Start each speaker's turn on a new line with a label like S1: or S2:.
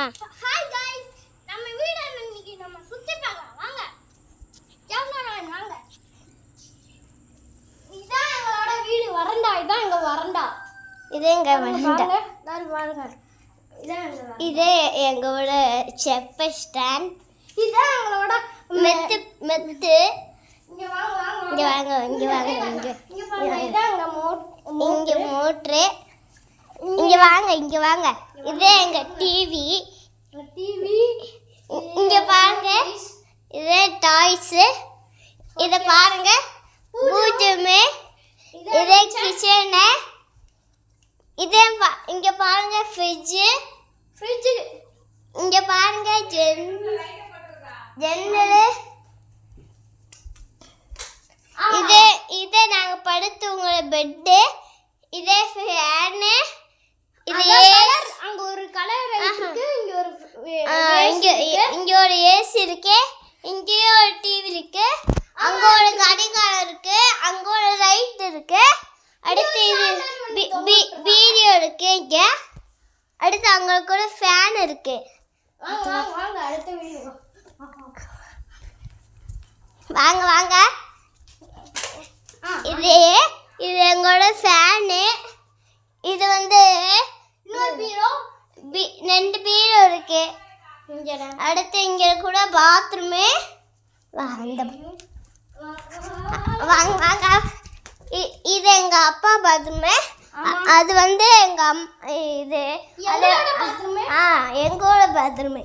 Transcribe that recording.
S1: Hi guys, நம்ம வீட இன்னைக்கு நம்ம சுத்தி பார்க்கலாம். வாங்க. கேமராமேன் வாங்க. இதான் எங்களோட வீடு வரண்டா. இதான் எங்க வரண்டா.
S2: இது எங்க வரண்டா.
S1: பாருங்க.
S2: இது எங்களோட செப்ப ஸ்டாண்ட்.
S1: இதான் எங்களோட
S2: மெத்து.
S1: இங்க வாங்க வாங்க.
S2: இங்க வாங்க இங்க வாங்க இங்க.
S1: இங்க பாருங்க. இதான் எங்க
S2: இங்க மோட்டர். இங்க வாங்க இங்க வாங்க. இது எங்க டிவி. இங்க பாருங்க. இது டாய்ஸ். இத பாருங்க. பூஜ்ஜியமே. இது கிச்சன். இது இங்க பாருங்க ஃப்ரிட்ஜ். இங்க பாருங்க ஜன்னல். இது நாங்க படுத்து உங்கள பெட். இதே ஃபேன். இது
S1: அங்க ஒரு கலர் இருக்கு.
S2: இங்க ஒரு ஏசி இருக்கு. இங்கேயே ஒரு டிவி இருக்கு. அங்க ஒரு கடிகாரம் இருக்கு. அங்க ஒரு லைட் இருக்கு. அடுத்து இது வீடியோ இருக்கு. இங்க அடுத்து அங்க கூட ஃபேன் இருக்கு.
S1: வாங்க அடுத்த வீடியோ.
S2: வாங்க வாங்க. இது எங்களோட ஃபேனு. இது
S1: பீரோ.
S2: 2 பீரோ இருக்கு. அடுத்து இங்க கூட பாத்ரூமு. வாங்க வாங்க. இது எங்க அப்பா பாத்ரூமு. அது எங்க இது
S1: எங்களோட பாத்ரூமு.
S2: எங்களோட பாத்ரூமு.